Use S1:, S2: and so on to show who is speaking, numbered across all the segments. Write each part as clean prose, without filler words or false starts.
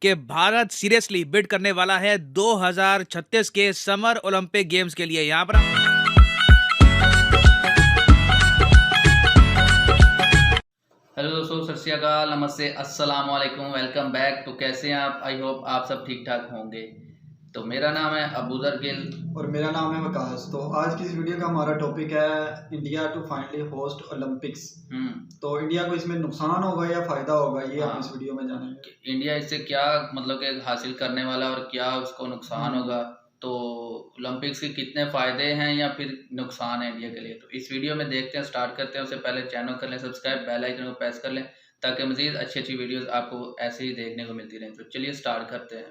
S1: कि Bharat seriously bid करने वाला है 2036 के समर ओलंपिक गेम्स के लिए। यहाँ पर
S2: हेलो दोस्तों, सत श्री अकाल, नमस्ते, अस्सलाम वालेकुम, वेलकम बैक। तो कैसे हैं आप? आई होप आप सब ठीक ठाक होंगे। तो मेरा नाम है अबूजर गिल
S3: और मेरा नाम है वकास। तो आज की इस वीडियो का हमारा टॉपिक है India to finally host Olympics. तो इंडिया को इसमें नुकसान होगा या फायदा होगा, ये हम इस वीडियो में जानेंगे।
S2: इंडिया इससे क्या मतलब कि हासिल करने वाला और क्या उसको नुकसान होगा। तो ओलंपिक्स के कितने फायदे हैं या फिर नुकसान है इंडिया के लिए, तो इस वीडियो में देखते हैं, स्टार्ट करते हैं। उससे पहले चैनल कर लें सब्सक्राइब, बेल आइकन को प्रेस कर लें ताकि मजीद अच्छी अच्छी वीडियोस आपको ऐसे ही देखने को मिलती रहें। तो चलिए स्टार्ट करते हैं।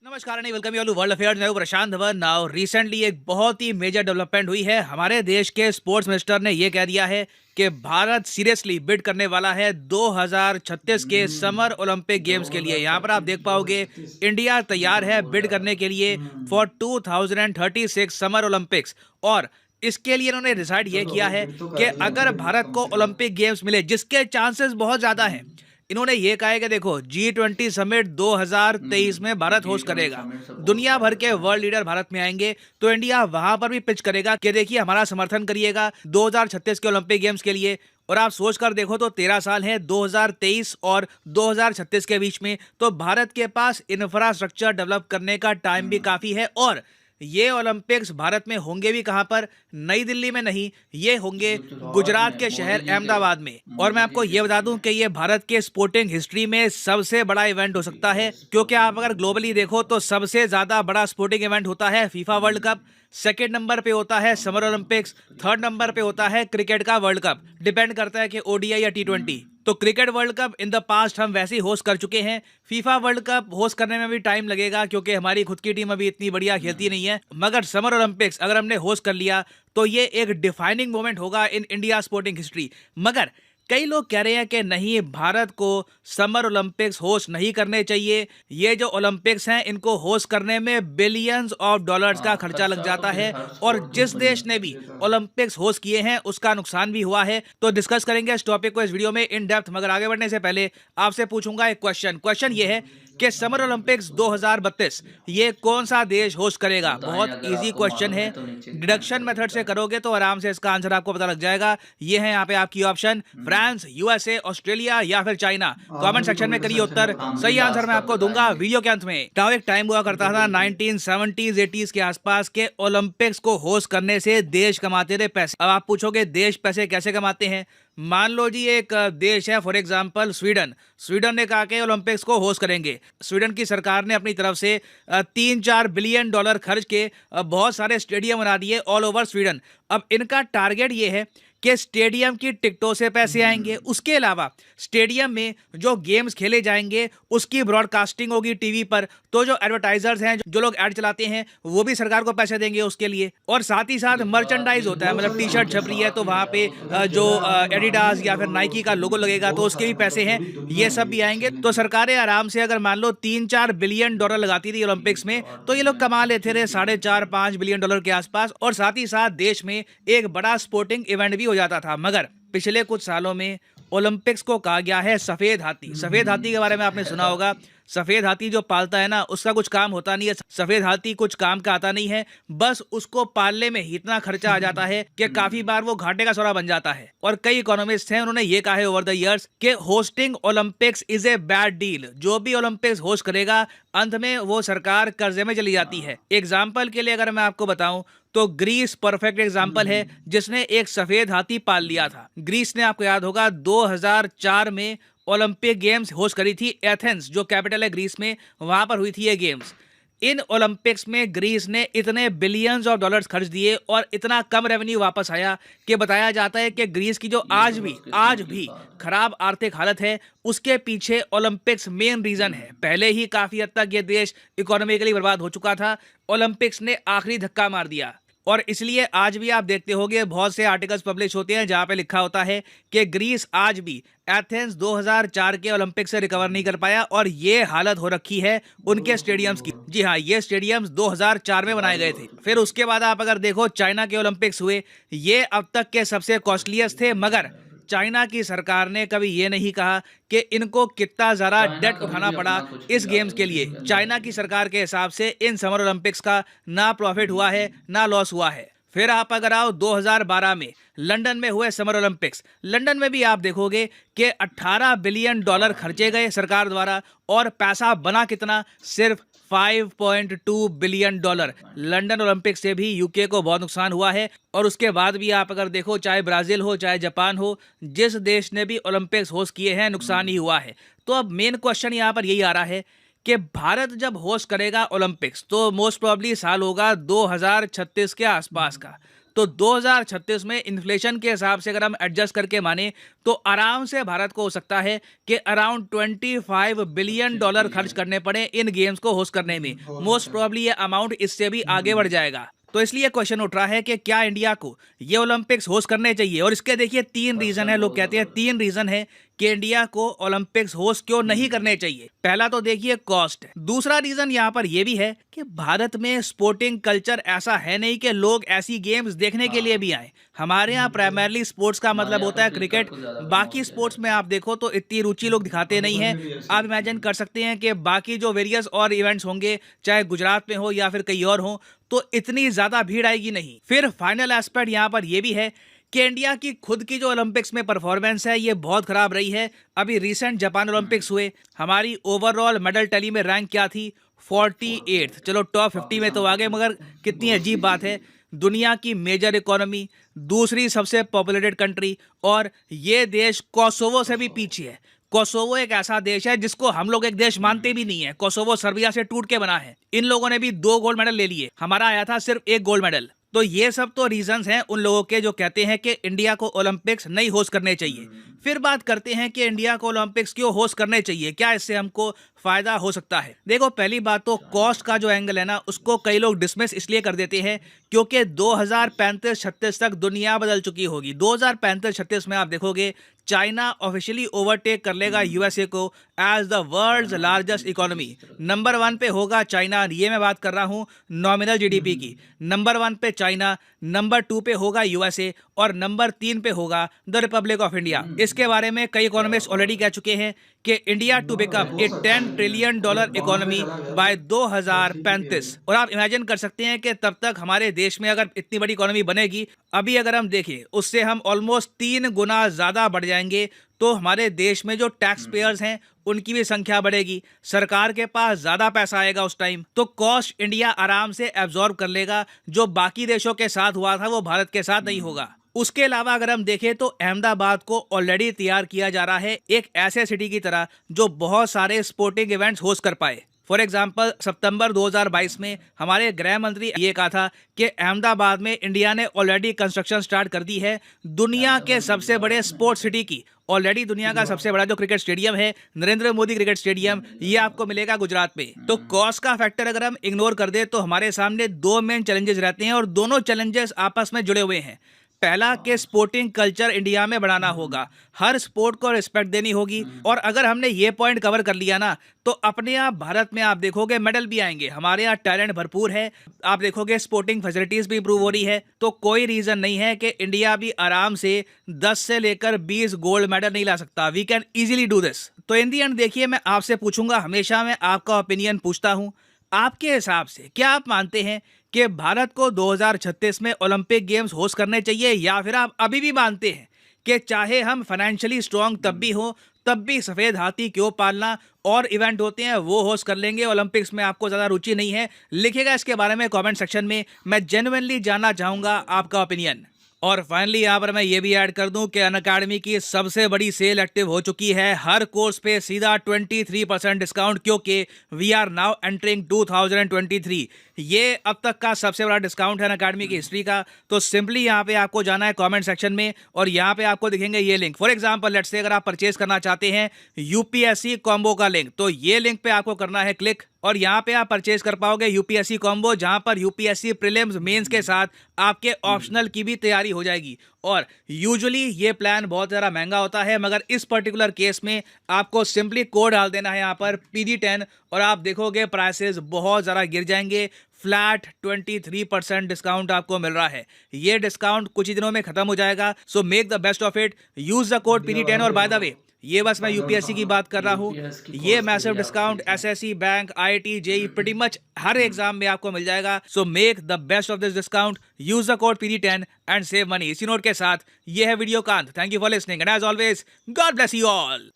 S1: नमस्कार and welcome you to world affairs. मैं प्रशांत धवन। नाउ रिसेंटली एक बहुत ही मेजर डेवलपमेंट हुई है। हमारे देश के स्पोर्ट्स मिनिस्टर ने यह कह दिया है कि भारत सीरियसली बिड करने वाला है 2036 के समर ओलंपिक गेम्स के लिए। यहाँ पर आप देख पाओगे इंडिया तैयार है बिड करने के लिए फॉर 2036 समर ओलंपिक्स। और इसके लिए इन्होंने डिसाइड ये किया है कि अगर भारत को ओलंपिक गेम्स मिले, जिसके चांसेस बहुत ज्यादा हैं, इन्होंने ये कहा है कि देखो G20 समिट 2023 में भारत होस्ट करेगा। दुनिया भर के वर्ल्ड लीडर भारत में आएंगे, तो इंडिया वहां पर भी पिच करेगा कि देखिए हमारा समर्थन करिएगा 2036 के ओलंपिक गेम्स के लिए। और आप सोच कर देखो तो 13 साल हैं 2023 और 2036 के बीच में, तो भारत के पास इंफ्रास्ट्रक्चर डेवलप करने का टाइम भी काफी है। और ये ओलंपिक्स भारत में होंगे भी कहां पर? नई दिल्ली में नहीं, ये होंगे गुजरात के शहर अहमदाबाद में। और मैं आपको ये बता दूं कि ये भारत के स्पोर्टिंग हिस्ट्री में सबसे बड़ा इवेंट हो सकता है, क्योंकि आप अगर ग्लोबली देखो तो सबसे ज्यादा बड़ा स्पोर्टिंग इवेंट होता है FIFA world cup, second number पे होता है समर ओलंपिक्स, थर्ड नंबर पे होता है क्रिकेट का वर्ल्ड कप। डिपेंड करता है कि ओडीआई या T20। तो cricket world cup in the past हम वैसे ही होस्ट कर चुके हैं। फीफा वर्ल्ड कप होस्ट करने में भी टाइम लगेगा, क्योंकि हमारी खुद की टीम अभी इतनी बढ़िया खेलती नहीं है। मगर समर ओलंपिक्स अगर हमने होस्ट कर लिया तो ये एक डिफाइनिंग मोमेंट होगा इन इंडिया स्पोर्टिंग हिस्ट्री। मगर कई लोग कह रहे हैं कि नहीं, भारत को समर ओलंपिक्स होस्ट नहीं करने चाहिए। ये जो ओलंपिक्स हैं इनको होस्ट करने में बिलियंस ऑफ डॉलर्स का खर्चा लग जाता है, और जिस देश ने भी ओलंपिक्स होस्ट किए हैं उसका नुकसान भी हुआ है। तो डिस्कस करेंगे इस टॉपिक को इस वीडियो में इन डेप्थ। मगर आगे बढ़ने से पहले आपसे पूछूंगा एक क्वेश्चन ये है कि समर ओलंपिक्स 2032 ये कौन सा देश होस्ट करेगा? बहुत इजी क्वेश्चन है, डिडक्शन मेथड से करोगे तो आराम से इसका आंसर आपको पता लग जाएगा। ये है यहाँ पे आपकी ऑप्शन, फ्रांस, यूएसए, ऑस्ट्रेलिया या फिर चाइना। कमेंट सेक्शन में करिए उत्तर, सही आंसर मैं आपको दूंगा वीडियो के अंत में। तो एक टाइम हुआ करता था 1970s 80s के आसपास के ओलंपिक्स को होस्ट करने से देश कमाते थे पैसे। अब आप पूछोगे देश पैसे कैसे कमाते हैं? मान लो जी एक देश है फॉर एग्जांपल स्वीडन ने कहा कि ओलंपिक्स को होस्ट करेंगे। स्वीडन की सरकार ने अपनी तरफ से 3-4 बिलियन डॉलर खर्च के बहुत सारे स्टेडियम बना दिए ऑल ओवर स्वीडन। अब इनका टारगेट ये है कि स्टेडियम की टिकटों से पैसे आएंगे, उसके अलावा स्टेडियम में जो गेम्स खेले जाएंगे उसकी ब्रॉडकास्टिंग होगी टीवी पर। तो जो एडवर्टाइजर्स हैं, जो लोग ऐड चलाते हैं, वो भी सरकार को पैसे देंगे उसके लिए। और साथ ही साथ मर्चेंडाइज होता है, मतलब टी शर्ट छप रही है तो वहां पे जो एडिडास या फिर नाइकी का लोगो लगेगा तो उसके भी पैसे हैं, ये सब भी आएंगे। तो सरकारें आराम से अगर मान लो 3-4 बिलियन डॉलर लगाती थी ओलंपिक्स में, तो ये लोग कमा लेते थे 4.5-5 बिलियन डॉलर के आसपास। और साथ ही साथ देश में एक बड़ा स्पोर्टिंग इवेंट भी हो जाता था। मगर पिछले कुछ सालों में ओलंपिक्स को कहा गया है सफेद हाथी। सफेद हाथी के बारे में आपने सुना होगा। सफेद हाथी जो पालता है ना, उसका कुछ काम होता नहीं है। सफेद हाथी कुछ काम का आता नहीं है, बस उसको पालने में ही इतना खर्चा आ जाता है कि काफी बार वो घाटे का सौदा बन जाता है। और कई इकोनॉमिस्ट हैं, उन्होंने ये कहा है ओवर द इयर्स कि hosting Olympics is a bad deal. जो भी ओलंपिक्स होस्ट करेगा अंत में वो सरकार कर्जे में चली जाती है। एग्जाम्पल के लिए अगर मैं आपको बताऊं तो ग्रीस परफेक्ट एग्जाम्पल है, जिसने एक सफेद हाथी पाल लिया था। ग्रीस ने, आपको याद होगा, 2004 में ओलंपिक गेम्स होस्ट करी थी। एथेंस जो कैपिटल है ग्रीस में, वहां पर हुई थी ये गेम्स। इन ओलंपिक्स में ग्रीस ने इतने बिलियंस ऑफ डॉलर्स खर्च दिए और इतना कम रेवेन्यू वापस आया कि बताया जाता है कि ग्रीस की जो आज भी खराब आर्थिक हालत है, उसके पीछे ओलंपिक्स मेन रीजन है। पहले ही काफी हद तक ये देश इकोनॉमिकली बर्बाद हो चुका था, ओलंपिक्स ने आखिरी धक्का मार दिया। और इसलिए आज भी आप देखते होंगे बहुत से आर्टिकल्स पब्लिश होते हैं जहां पे लिखा होता है कि ग्रीस आज भी एथेंस 2004 के ओलंपिक से रिकवर नहीं कर पाया, और ये हालत हो रखी है उनके स्टेडियम्स की। जी हाँ, ये स्टेडियम्स 2004 में बनाए गए थे। फिर उसके बाद आप अगर देखो चाइना के ओलंपिक्स हुए, ये अब तक के सबसे कॉस्टलीस्ट थे। मगर चाइना की सरकार ने कभी ये नहीं कहा कि इनको कितना ज़्यादा
S2: चाइना
S1: डेट
S2: कभी
S1: उठाना
S2: भी
S1: पड़ा
S2: अपना कुछ
S1: इस
S2: नहीं
S1: गेम्स
S2: डालेगी
S1: के लिए।
S2: इसके अंदर।
S1: चाइना की सरकार के हिसाब से इन समर ओलंपिक्स का ना प्रॉफिट हुआ है ना लॉस हुआ है। फिर आप अगर आओ 2012 में लंदन में हुए समर ओलंपिक्स, लंदन में भी आप देखोगे कि 18 बिलियन डॉलर खर्चे गए सरकार द्वारा और पैसा बना कितना, सिर्फ 5.2 बिलियन डॉलर। लंदन ओलंपिक से भी यूके को बहुत नुकसान हुआ है और उसके बाद भी आप अगर देखो चाहे ब्राजील हो चाहे जापान हो, जिस देश ने भी ओलंपिक्स होस्ट किए हैं नुकसान ही हुआ है। तो अब मेन क्वेश्चन यहाँ पर यही आ रहा है कि भारत जब होस्ट करेगा ओलंपिक्स तो मोस्ट प्रोबेबली साल होगा 2036 के आसपास का। तो 2036 में इन्फ्लेशन के हिसाब से अगर हम एडजस्ट करके माने तो आराम से भारत को हो सकता है कि अराउंड 25 बिलियन डॉलर खर्च करने पड़े इन गेम्स को होस्ट करने में। मोस्ट प्रोबेबली ये अमाउंट इससे भी आगे बढ़ जाएगा। तो इसलिए क्वेश्चन उठ रहा है कि क्या इंडिया को ये ओलंपिक्स होस्ट करने चाहिए, और इसके देखिए 3 रीजन है। लोग कहते हैं 3 रीजन है कि इंडिया को ओलंपिक्स होस्ट क्यों नहीं करने चाहिए। पहला तो देखिए कॉस्ट है। दूसरा रीजन यहाँ पर यह भी है कि भारत में स्पोर्टिंग कल्चर ऐसा है नहीं कि लोग ऐसी गेम्स देखने के लिए भी आए। हमारे यहाँ प्राइमरली स्पोर्ट्स का मतलब होता है क्रिकेट। बाकी स्पोर्ट्स में आप देखो तो इतनी रुचि लोग दिखाते नहीं है। आप इमेजिन कर सकते हैं कि बाकी जो वेरियस और इवेंट्स होंगे, चाहे गुजरात में हो या फिर कहीं और हो, तो इतनी ज्यादा भीड़ आएगी नहीं। फिर फाइनल एस्पेक्ट यहाँ पर यह भी है कि इंडिया की खुद की जो ओलंपिक्स में परफॉर्मेंस है ये बहुत खराब रही है। अभी रिसेंट जापान ओलंपिक्स हुए, हमारी ओवरऑल मेडल टैली में रैंक क्या थी, 48। चलो टॉप 50 में तो आ गए, मगर कितनी अजीब बात है, दुनिया की मेजर इकोनॉमी, दूसरी सबसे पॉपुलेटेड कंट्री, और ये देश कोसोवो से भी पीछे है। कोसोवो एक ऐसा देश है जिसको हम लोग एक देश मानते भी नहीं है। कोसोवो सर्बिया से टूट के बना है। इन लोगों ने भी 2 गोल्ड मेडल ले लिए, हमारा आया था सिर्फ 1 गोल्ड मेडल। तो ये सब तो रीजंस हैं उन लोगों के जो कहते हैं कि इंडिया को ओलंपिक्स नहीं होस्ट करने चाहिए। फिर बात करते हैं कि इंडिया को ओलंपिक्स क्यों होस्ट करने चाहिए, क्या इससे हमको फायदा हो सकता है। देखो पहली बात तो कॉस्ट का जो एंगल है ना, उसको कई लोग डिसमिस इसलिए कर देते हैं क्योंकि 2035-36 तक दुनिया बदल चुकी होगी। 2035-36 में आप देखोगे चाइना ऑफिशियली ओवरटेक कर लेगा यूएसए को as the world's largest economy. Number 1 पे होगा चाइना, ये मैं बात कर रहा हूँ नॉमिनल जीडीपी की। नंबर 1 पे चाइना, नंबर 2 पे होगा यूएसए और नंबर 3 पे होगा द रिपब्लिक ऑफ इंडिया। इसके बारे में कई इकोनॉमिस्ट ऑलरेडी कह चुके हैं कि India to become a $10 trillion economy by 2035। और आप इमेजिन कर सकते हैं कि तब तक हमारे देश में अगर इतनी बड़ी इकोनॉमी बनेगी, अभी अगर हम देखें उससे हम ऑलमोस्ट 3 गुना ज्यादा बढ़ जाएंगे, तो हमारे देश में जो टैक्स पेयर्स हैं उनकी भी संख्या बढ़ेगी, सरकार के पास ज्यादा पैसा आएगा उस टाइम, तो कॉस्ट इंडिया आराम से एब्जॉर्ब कर लेगा। जो बाकी देशों के साथ हुआ था वो भारत के साथ नहीं होगा। उसके अलावा अगर हम देखें तो अहमदाबाद को ऑलरेडी तैयार किया जा रहा है एक ऐसे सिटी की तरह जो बहुत सारे स्पोर्टिंग इवेंट्स होस्ट कर पाए। फॉर एग्जाम्पल सितंबर 2022 में हमारे गृह मंत्री ये कहा था कि अहमदाबाद में इंडिया ने ऑलरेडी कंस्ट्रक्शन स्टार्ट कर दी है दुनिया के सबसे बड़े स्पोर्ट्स सिटी की। ऑलरेडी दुनिया का सबसे बड़ा जो क्रिकेट स्टेडियम है, नरेंद्र मोदी क्रिकेट स्टेडियम, ये आपको मिलेगा गुजरात में। तो कॉस्ट का फैक्टर अगर हम इग्नोर कर दे तो हमारे सामने 2 मेन चैलेंजेस रहते हैं और दोनों चैलेंजेस आपस में जुड़े हुए हैं। पहला कि स्पोर्टिंग कल्चर इंडिया में बढ़ाना होगा, हर स्पोर्ट को रिस्पेक्ट देनी होगी, और अगर हमने ये पॉइंट कवर कर लिया ना तो अपने आप भारत में आप देखोगे मेडल भी आएंगे। हमारे यहाँ टैलेंट भरपूर है, आप देखोगे स्पोर्टिंग फैसिलिटीज भी इंप्रूव हो रही है, तो कोई रीजन नहीं है कि इंडिया भी आराम से 10 से लेकर 20 गोल्ड मेडल नहीं ला सकता। We can easily do this. तो इन दी एंड देखिए, मैं आपसे पूछूंगा, हमेशा मैं आपका ओपिनियन पूछता हूँ, आपके हिसाब से क्या आप मानते हैं कि भारत को 2036 में ओलंपिक गेम्स होस्ट करने चाहिए, या फिर आप अभी भी मानते हैं कि चाहे हम फाइनेंशियली स्ट्रांग तब भी हो, तब भी सफेद हाथी क्यों पालना, और इवेंट होते हैं वो होस्ट कर लेंगे, ओलंपिक्स में आपको ज़्यादा रुचि नहीं है? लिखिएगा इसके बारे में कमेंट सेक्शन में, मैं जेन्युइनली जानना चाहूँगा आपका ओपिनियन। और फाइनली यहाँ पर मैं ये भी ऐड कर दूं कि अनअकैडमी की सबसे बड़ी सेल एक्टिव हो चुकी है। हर कोर्स पे सीधा 23% डिस्काउंट, क्योंकि वी आर नाउ एंटरिंग 2023। ये अब तक का सबसे बड़ा डिस्काउंट है अनअकैडमी की हिस्ट्री का। तो सिंपली यहाँ पे आपको जाना है कमेंट सेक्शन में और यहाँ पे आपको दिखेंगे ये link. For example let's say अगर आप परचेज करना चाहते हैं यूपीएससी कॉम्बो का लिंक, तो ये लिंक पे आपको करना है क्लिक, और यहाँ पे आप परचेज कर पाओगे यूपीएससी कॉम्बो, जहाँ पर यूपीएससी प्रीलिम्स मेंस के साथ आपके ऑप्शनल की भी तैयारी हो जाएगी। और यूजुअली ये प्लान बहुत ज़्यादा महंगा होता है, मगर इस पर्टिकुलर केस में आपको सिंपली कोड डाल देना है यहाँ पर PG10 और आप देखोगे प्राइसेस बहुत ज़्यादा गिर जाएंगे। फ्लैट 23% डिस्काउंट आपको मिल रहा है। ये डिस्काउंट कुछ ही दिनों में खत्म हो जाएगा, so make the best of it, use the code PG10। और बाय द वे, ये बस मैं यूपीएससी की बात कर रहा हूँ,
S2: यूपीएस की
S1: ये
S2: कोर्स के
S1: मैसिव
S2: लिए आप
S1: डिस्काउंट
S2: देखें।
S1: SSC, bank, IIT, JE, pretty much हर एग्जाम में आपको मिल जाएगा। So make the best of this discount, use the code PG10 and save money. इसी नोट के साथ ये है वीडियो का अंत। Thank you for listening and as always God bless you all.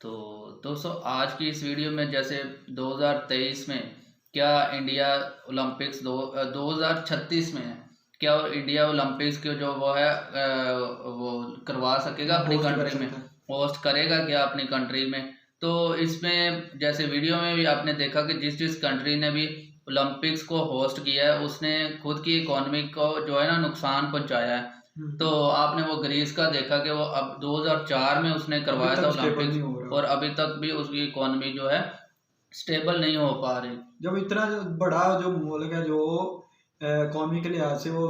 S2: तो दोस्तों, आज की इस वीडियो में जैसे 2023 में क्या इंडिया ओलंपिक्स 2036 में है, क्या इंडिया ओलंपिक्स के जो वो है वो करवा सकेगा अपनी
S3: होस्ट कर
S2: कंट्री में,
S3: सकता है।
S2: होस्ट करेगा क्या अपनी कंट्री में। तो इसमें जैसे वीडियो में भी आपने देखा कि जिस जिस कंट्री ने भी ओलंपिक्स को होस्ट किया है उसने खुद की इकोनॉमी को जो है ना नुकसान पहुंचाया है। तो आपने वो ग्रीस का देखा कि वो अब 2004 में उसने करवाया था ओलंपिक्स और अभी तक भी उसकी इकोनॉमी जो है स्टेबल नहीं हो पा रही।
S3: जब इतना बड़ा जो मुल्क है जो इकोनॉमी के लिहाज से वो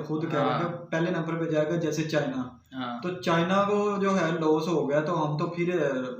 S3: खुद कह रहे हैं कि पहले नंबर पे जाएगा, जैसे चाइना।
S2: हाँ
S3: तो चाइना को जो है लॉस हो गया, तो हम तो फिर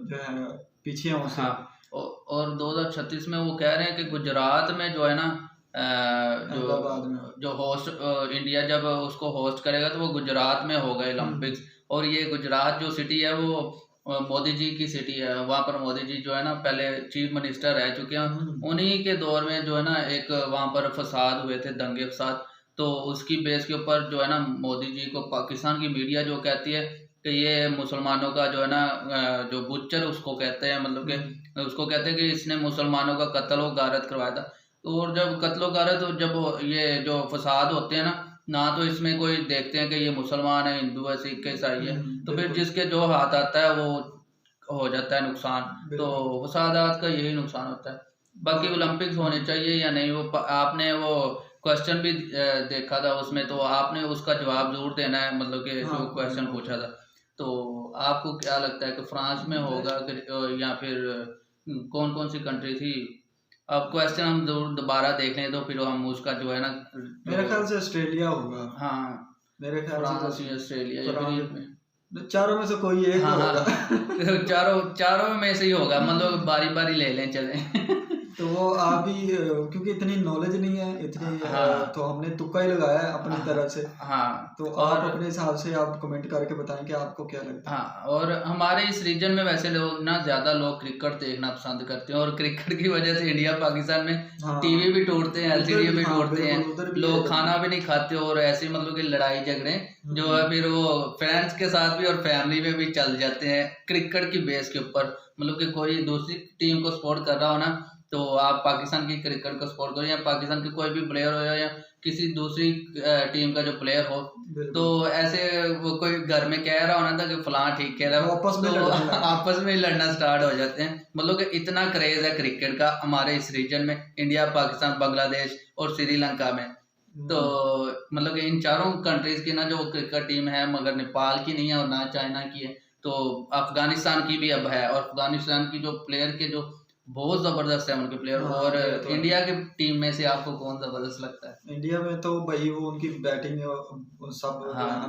S3: जो है पीछे हैं उससे।
S2: हाँ और 2036 में वो कह रहे हैं कि गुजरात में जो है ना
S3: अहमदाबाद में
S2: जो होस्ट इंडिया जब उसको होस्ट करेगा तो वो गुजरात में होगा ओलंपिक्स। और ये गुजरात जो सिटी है वो मोदी जी की सिटी है। वहाँ पर मोदी जी जो है ना पहले चीफ मिनिस्टर रह चुके हैं। उन्हीं के दौर में जो है ना एक वहाँ पर फसाद हुए थे, दंगे फसाद। तो उसकी बेस के ऊपर जो है ना मोदी जी को पाकिस्तान की मीडिया जो कहती है कि ये मुसलमानों का जो है ना जो बुच्चर उसको कहते हैं, मतलब कि उसको कहते हैं कि इसने मुसलमानों का कत्ल व गारत करवाया था। तो और जब कत्ल व गारत जब ये जो फसाद होते हैं ना तो इसमें कोई देखते हैं कि ये मुसलमान है, हिंदू है, सिख है, ईसाई है, तो फिर जिसके जो हाथ आता है वो हो जाता है नुकसान। तो फसादात का यही नुकसान होता है। बाकी ओलंपिक्स होने चाहिए या नहीं, वो आपने वो क्वेश्चन भी देखा था उसमें, तो आपने उसका जवाब जरूर देना है, मतलब कि जो क्वेश्चन पूछा था। तो आपको क्या लगता है कि फ्रांस में होगा या फिर कौन कौन सी कंट्री थी? अब क्वेश्चन हम जरूर दोबारा देख लें तो फिर हम उसका जो है ना
S3: मेरे ख्याल से ऑस्ट्रेलिया होगा।
S2: हाँ
S3: मेरे ख्याल
S2: फ्रांस या ऑस्ट्रेलिया या फिर
S3: चारों में से कोई एक होगा।
S2: चारों में से ही होगा, मतलब बारी बारी ले लें चले।
S3: तो वो आप ही क्योंकि इतनी नॉलेज नहीं है इतनी, तो हमने तुक्का ही लगाया है अपनी तरफ से।
S2: हाँ
S3: तो आप अपने हिसाब से आप कमेंट करके बताएं कि आपको क्या लगता है।
S2: हाँ और हमारे इस रीजन में वैसे लोग ना ज्यादा लोग क्रिकेट देखना पसंद करते हैं और क्रिकेट की वजह से इंडिया पाकिस्तान में टीवी भी टूटते हैं, LCD भी टूटते हैं, लोग खाना भी नहीं खाते और ऐसे मतलब कि लड़ाई झगड़े जो है फिर वो फ्रेंड्स के साथ भी और फैमिली में भी चल जाते हैं क्रिकेट की बेस के ऊपर। मतलब कि कोई दूसरी टीम को सपोर्ट कर रहा हो ना तो आप पाकिस्तान की क्रिकेट को सपोर्ट करो, या पाकिस्तान के कोई भी प्लेयर हो या किसी दूसरी टीम का जो प्लेयर हो। तो ऐसे वो कोई घर में कह रहा होना था कि फलां ठीक कह रहा है, आपस में लड़ना स्टार्ट हो जाते हैं। मतलब कि इतना क्रेज है क्रिकेट का हमारे इस रीजन में, इंडिया, पाकिस्तान, बांग्लादेश और श्रीलंका में। तो मतलब कि इन चारों कंट्रीज की ना जो क्रिकेट टीम है, मगर नेपाल की नहीं है और ना चाइना की है, तो अफगानिस्तान की भी अब है। और अफगानिस्तान की जो प्लेयर के जो बहुत जबरदस्त है उनके प्लेयर। और तो इंडिया की टीम में से आपको कौन जबरदस्त लगता है?
S3: इंडिया में तो भाई वो उनकी बैटिंग सब,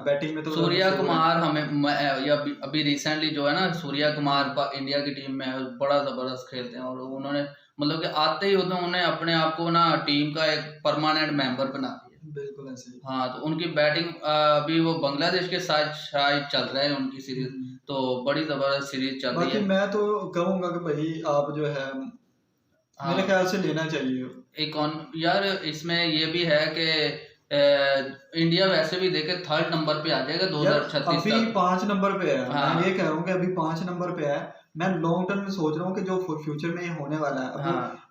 S3: बैटिंग में तो
S2: सूर्या कुमार हमें या अभी रिसेंटली जो है ना सूर्या कुमार इंडिया की टीम में बड़ा जबरदस्त खेलते हैं। और उन्होंने मतलब कि आते ही उन्होंने अपने आप को ना टीम का एक परमानेंट मेंबर बना दिया।
S3: बिल्कुल ऐसे ही।
S2: हाँ तो उनकी बैटिंग अभी वो बांग्लादेश के साथ शायद चल रहा है उनकी सीरीज, तो बड़ी जबरदस्त सीरीज चल रही है।
S3: मैं तो कहूंगा कि भाई आप जो है मेरे ख्याल से लेना चाहिए
S2: एक यार इसमें ये भी है कि इंडिया वैसे भी देखे 3rd नंबर पे आ जाएगा 2036
S3: अभी 5 नंबर पे है। मैं ये कह रहा हूँ कि अभी 5 नंबर पे है। मैं लॉन्ग टर्म में सोच रहा हूँ कि जो फ्यूचर में ये होने वाला है, अभी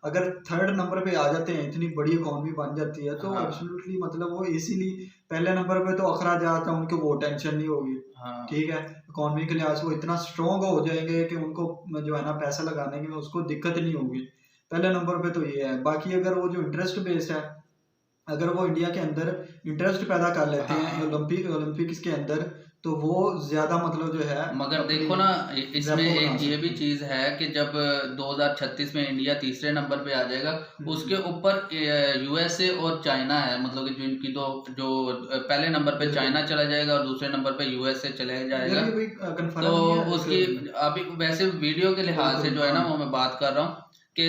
S3: अगर 3rd नंबर पे आ जाते हैं, इतनी बड़ी इकोनॉमी बन जाती है, तो एब्सोल्युटली मतलब वो इजीली पहले नंबर पे तो अखराजात है उनको, वो टेंशन नहीं होगी। ठीक है, इकोनॉमी के लिहाज से वो इतना स्ट्रॉन्ग हो जाएंगे कि उनको जो है ना पैसा लगाने में उसको दिक्कत नहीं होगी। पहले नंबर पे तो ये है। बाकी अगर वो जो इंटरेस्ट बेस्ड है, अगर वो इंडिया के अंदर इंटरेस्ट पैदा कर लेते हैं ओलंपिक्स के अंदर, तो वो ज्यादा मतलब जो है
S2: मगर देखो ना, इसमें एक ये भी चीज है कि जब 2036 में इंडिया तीसरे नंबर पे आ जाएगा, उसके ऊपर यूएसए और चाइना है, मतलब कि जिनकी जो पहले नंबर पे चाइना चला जाएगा और दूसरे नंबर पे यूएसए चला जाएगा। तो उसकी अभी वैसे वीडियो के लिहाज से जो है ना वो मैं बात कर रहा हूँ कि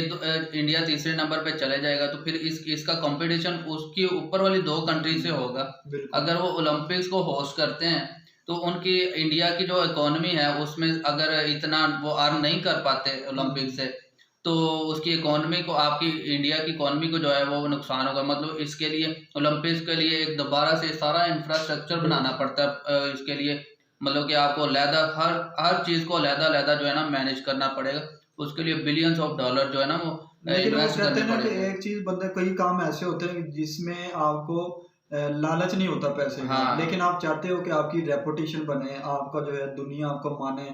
S2: इंडिया तीसरे नंबर पे चले जाएगा, तो फिर इसका कंपटीशन उसकी ऊपर वाली 2 कंट्री से होगा। अगर वो ओलंपिक्स को होस्ट करते हैं तो उनकी इंडिया की जो इकोनॉमी है उसमें अगर इतना वो अर्न नहीं कर पाते ओलंपिक से, तो उसकी इकोनॉमी को, आपकी इंडिया की इकोनॉमी को जो है वो नुकसान होगा। मतलब इसके लिए ओलंपिक्स के लिए एक दोबारा से सारा इंफ्रास्ट्रक्चर बनाना पड़ता है। इसके लिए मतलब कि आपको अलहदा हर चीज को अलहदा जो है ना मैनेज करना पड़ेगा। उसके लिए बिलियंस ऑफ डॉलर जो है ना वो इन्वेस्ट करने पड़ेंगे।
S3: एक चीज बंदे, कई काम ऐसे होते हैं जिसमें आपको लालच नहीं होता पैसे का, लेकिन आप चाहते हो कि आपकी रेपुटेशन बने, आपका जो है दुनिया आपको माने।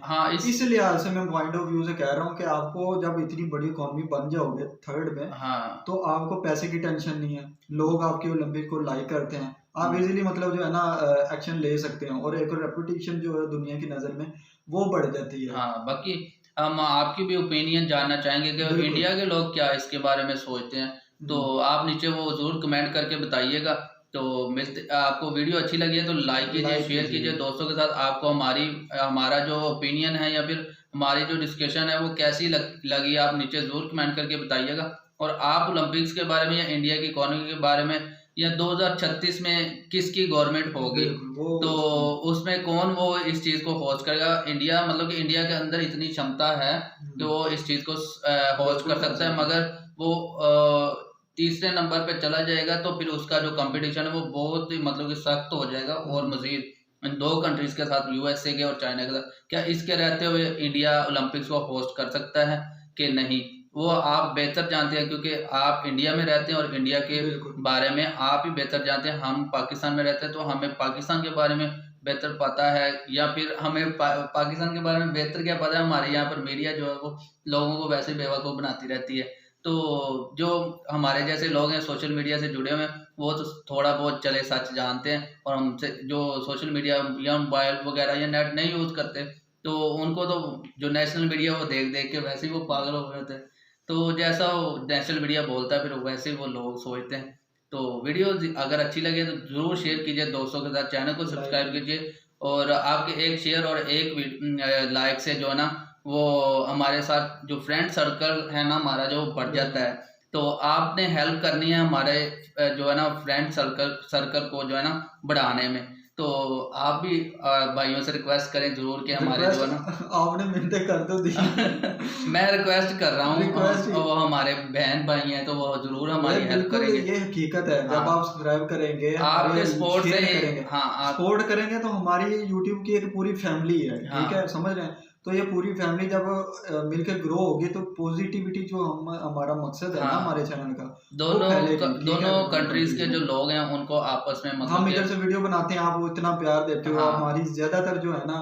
S3: इस लिहाज से मैं पॉइंट ऑफ व्यू से कह रहा हूँ कि आपको जब इतनी बड़ी इकोनॉमी बन जाओगे थर्ड में, तो आपको पैसे की टेंशन नहीं है, लोग आपके ओलंपिक को लाइक करते हैं, आप इजीली मतलब जो है ना एक्शन ले सकते हैं, और एक रेपुटेशन जो है दुनिया की नजर में वो बढ़ जाती है।
S2: बाकी हम आपकी भी ओपिनियन जानना चाहेंगे कि इंडिया के लोग क्या इसके बारे में सोचते हैं, तो आप नीचे वो जरूर कमेंट करके बताइएगा। तो आपको वीडियो अच्छी लगी है तो लाइक कीजिए, शेयर कीजिए दोस्तों के साथ। आपको हमारा जो ओपिनियन है या फिर हमारी जो डिस्कशन है वो कैसी लगी, आप नीचे जरूर कमेंट करके बताइएगा। और आप ओलंपिक्स के बारे में या इंडिया की इकोनॉमी के बारे में या 2036 में किसकी गवर्नमेंट होगी, तो उसमें कौन वो इस चीज को होस्ट करेगा। इंडिया, मतलब कि इंडिया के अंदर इतनी क्षमता है तो वो इस चीज को होस्ट कर सकता है, मगर वो तीसरे नंबर पे चला जाएगा तो फिर उसका जो कंपटीशन है वो बहुत ही मतलब कि सख्त हो जाएगा। और मजीद इन 2 कंट्रीज के साथ, यूएसए के और चाइना के साथ, क्या इसके रहते हुए इंडिया ओलंपिक्स को होस्ट कर सकता है कि नहीं, वो आप बेहतर जानते हैं, क्योंकि आप इंडिया में रहते हैं और इंडिया के बारे में आप ही बेहतर जानते हैं। हम पाकिस्तान में रहते हैं तो हमें पाकिस्तान के बारे में बेहतर पता है, या फिर हमें पाकिस्तान के बारे में बेहतर क्या पता है, हमारे यहाँ पर मीडिया जो है वो लोगों को वैसे बेवकूफ़ बनाती रहती है। तो जो हमारे जैसे लोग हैं सोशल मीडिया से जुड़े हुए हैं वो तो थोड़ा बहुत चले सच जानते हैं, और हमसे जो सोशल मीडिया या मोबाइल वगैरह या नेट नहीं यूज़ करते, तो उनको तो जो नेशनल मीडिया वो देख देख के वैसे ही वो पागल हो गए थे। तो जैसा वो नेशनल मीडिया बोलता है फिर वैसे ही वो लोग सोचते हैं। तो वीडियो अगर अच्छी लगे तो जरूर शेयर कीजिए दोस्तों के साथ, चैनल को सब्सक्राइब कीजिए, और आपके एक शेयर और एक लाइक से जो है ना वो हमारे साथ जो फ्रेंड सर्कल है ना हमारा जो बढ़ जाता है। तो आपने हेल्प करनी है हमारे जो है ना फ्रेंड सर्कल को जो है ना बढ़ाने में। तो आप भी भाइयों से रिक्वेस्ट करें जरूर कि हमारे जो है ना
S3: आपने मिलते कर दो दी
S2: मैं रिक्वेस्ट कर रहा हूँ, वो हमारे बहन भाई हैं तो वो जरूर हमारी हेल्प करेंगे।
S3: ये हकीकत है, जब आप सब्सक्राइब करेंगे,
S2: आपके सपोर्ट से
S3: सपोर्ट करेंगे तो हमारी यूट्यूब की एक पूरी फैमिली है, ठीक है, समझ रहे हैं। तो ये पूरी फैमिली जब मिलकर ग्रो होगी तो पॉजिटिविटी जो हमारा मकसद है ना हमारे चैनल का,
S2: दोनों कंट्रीज के जो लोग हैं उनको आपस में मतलब
S3: हम इधर से वीडियो बनाते हैं, आप इतना प्यार देते हो, हमारी ज्यादातर जो है ना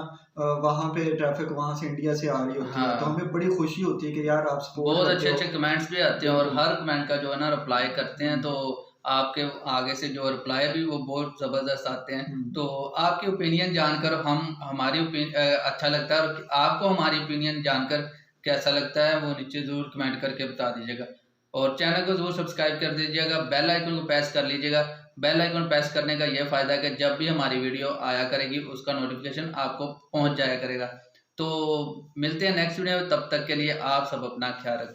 S3: वहाँ पे ट्रैफिक वहाँ से इंडिया से आ रही होती है, तो हमें बड़ी खुशी होती है कि यार आप सपोर्ट,
S2: बहुत अच्छे कमेंट्स भी आते हैं और हर कमेंट का जो है ना रिप्लाई करते हैं। तो आपके आगे से जो रिप्लाई भी वो बहुत ज़बरदस्त आते हैं। तो आपकी ओपिनियन जानकर हमारी अच्छा लगता है, और आपको हमारी ओपिनियन जानकर कैसा लगता है वो नीचे ज़रूर कमेंट करके बता दीजिएगा। और चैनल को ज़रूर सब्सक्राइब कर दीजिएगा, बेल आइकन को प्रेस कर लीजिएगा। बेल आइकन प्रेस करने का ये फ़ायदा है कि जब भी हमारी वीडियो आया करेगी उसका नोटिफिकेशन आपको पहुँच जाया करेगा। तो मिलते हैं नेक्स्ट वीडियो में, तब तक के लिए आप सब अपना ख्याल रखें।